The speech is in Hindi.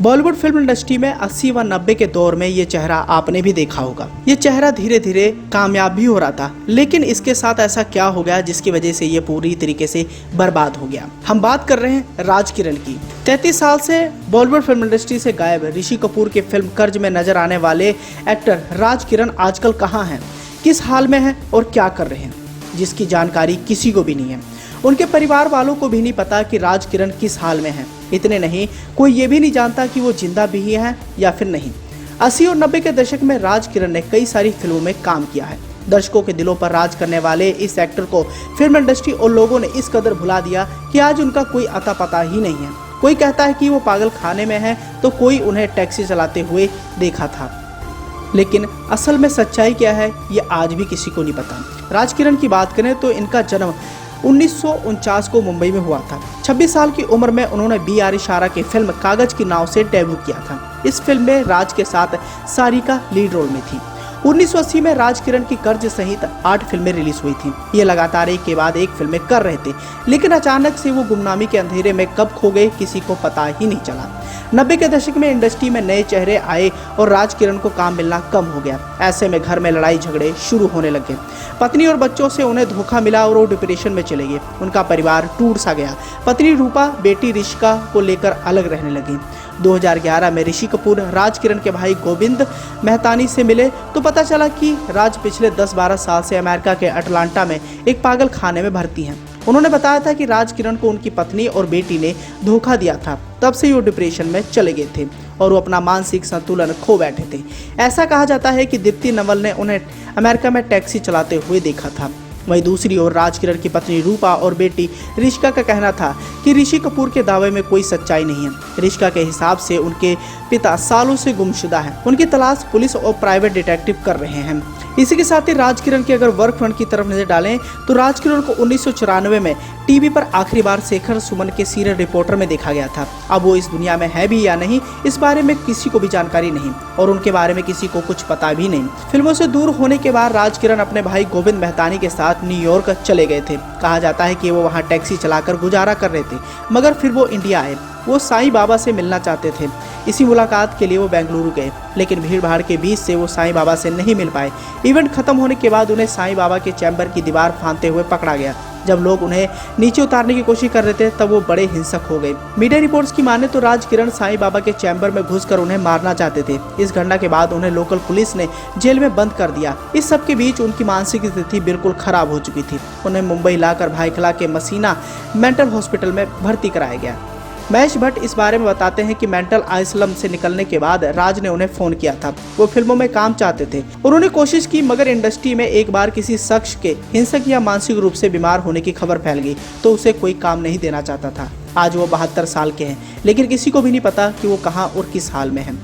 बॉलीवुड फिल्म इंडस्ट्री में 80 व 90 के दौर में ये चेहरा आपने भी देखा होगा। ये चेहरा धीरे धीरे कामयाब भी हो रहा था, लेकिन इसके साथ ऐसा क्या हो गया जिसकी वजह से ये पूरी तरीके से बर्बाद हो गया। हम बात कर रहे हैं राज किरण की। 33 साल से बॉलीवुड फिल्म इंडस्ट्री से गायब ऋषि कपूर के फिल्म कर्ज में नजर आने वाले एक्टर राज किरण आजकल कहाँ हैं, किस हाल में हैं और क्या कर रहे हैं, जिसकी जानकारी किसी को भी नहीं है। उनके परिवार वालों को भी नहीं पता कि राज किरण किस हाल में हैं। इतने नहीं, कोई ये भी नहीं जानता कि वो जिंदा भी हैं या फिर नहीं। 80 और 90 के दशक में राज किरण ने कई सारी फिल्मों में काम किया है। दर्शकों के दिलों पर राज करने वाले इस एक्टर को फिल्म इंडस्ट्री और लोगों ने इस कदर भुला दिया कि आज उनका कोई अता पता ही नहीं है। कोई कहता है कि वो पागल खाने में है, तो कोई उन्हें टैक्सी चलाते हुए देखा था, लेकिन असल में सच्चाई क्या है ये आज भी किसी को नहीं पता। राज किरण की बात करें तो इनका जन्म 1949 को मुंबई में हुआ था। 26 साल की उम्र में उन्होंने बी.आर. इशारा की फिल्म कागज की नाव से डेब्यू किया था। इस फिल्म में राज के साथ सारिका लीड रोल में थी। 1980 में राज किरण की कर्ज सहित 8 फिल्में रिलीज हुई थी। ये लगातार एक के बाद एक फिल्में कर रहे थे, लेकिन अचानक से वो गुमनामी के अंधेरे में कब खो गए किसी को पता ही नहीं चला। 90 के दशक में इंडस्ट्री में नए चेहरे आए और राज किरण को काम मिलना कम हो गया। ऐसे में घर में लड़ाई झगड़े शुरू होने लगे। पत्नी और बच्चों से उन्हें धोखा मिला और वो डिप्रेशन में चले गए। उनका परिवार टूट सा गया। पत्नी रूपा बेटी ऋषिका को लेकर अलग रहने लगी। 2011 में ऋषि कपूर राज किरण के भाई गोविंद मेहतानी से मिले तो पता चला कि राज पिछले 10-12 साल से अमेरिका के अटलांटा में एक पागल खाने में भर्ती हैं। उन्होंने बताया था कि राज किरण को उनकी पत्नी और बेटी ने धोखा दिया था। तब से वो डिप्रेशन में चले गए थे और वो अपना मानसिक संतुलन खो बैठे थे। ऐसा कहा जाता है कि दीप्ति नवल ने उन्हें अमेरिका में टैक्सी चलाते हुए देखा था। वहीं दूसरी ओर राज किरण की पत्नी रूपा और बेटी ऋषिका का कहना था कि ऋषि कपूर के दावे में कोई सच्चाई नहीं है। ऋषिका के हिसाब से उनके पिता सालों से गुमशुदा हैं। उनकी तलाश पुलिस और प्राइवेट डिटेक्टिव कर रहे हैं। इसी के साथ ही राज किरण की अगर वर्क फ्रंट की तरफ नजर डालें तो राज किरण को 1994 में टीवी पर आखिरी बार शेखर सुमन के सीरियल रिपोर्टर में देखा गया था। अब वो इस दुनिया में है भी या नहीं, इस बारे में किसी को भी जानकारी नहीं और उनके बारे में किसी को कुछ पता भी नहीं। फिल्मों से दूर होने के बाद राज किरण अपने भाई गोविंद मेहतानी के साथ न्यूयॉर्क चले गए थे। कहा जाता है कि वो वहाँ टैक्सी चलाकर गुजारा कर रहे थे, मगर फिर वो इंडिया आए। वो साईं बाबा से मिलना चाहते थे। इसी मुलाकात के लिए वो बेंगलुरु गए, लेकिन भीड़ भाड़ के बीच से वो साईं बाबा से नहीं मिल पाए। इवेंट खत्म होने के बाद उन्हें साईं बाबा के चैम्बर की दीवार फांदते हुए पकड़ा गया। जब लोग उन्हें नीचे उतारने की कोशिश कर रहे थे तब वो बड़े हिंसक हो गए। मीडिया रिपोर्ट्स की माने तो राज किरण साईं बाबा के चैम्बर में घुसकर उन्हें मारना चाहते थे। इस घटना के बाद उन्हें लोकल पुलिस ने जेल में बंद कर दिया। इस सब के बीच उनकी मानसिक स्थिति बिल्कुल खराब हो चुकी थी। उन्हें मुंबई लाकर भाईखला के मसीना मेंटल हॉस्पिटल में भर्ती कराया गया। महेश भट्ट इस बारे में बताते हैं कि मेंटल आइसलम से निकलने के बाद राज ने उन्हें फोन किया था। वो फिल्मों में काम चाहते थे। उन्होंने कोशिश की, मगर इंडस्ट्री में एक बार किसी शख्स के हिंसक या मानसिक रूप से बीमार होने की खबर फैल गई तो उसे कोई काम नहीं देना चाहता था। आज वो 72 साल के हैं, लेकिन किसी को भी नहीं पता कि वो कहाँ और किस हाल में हैं।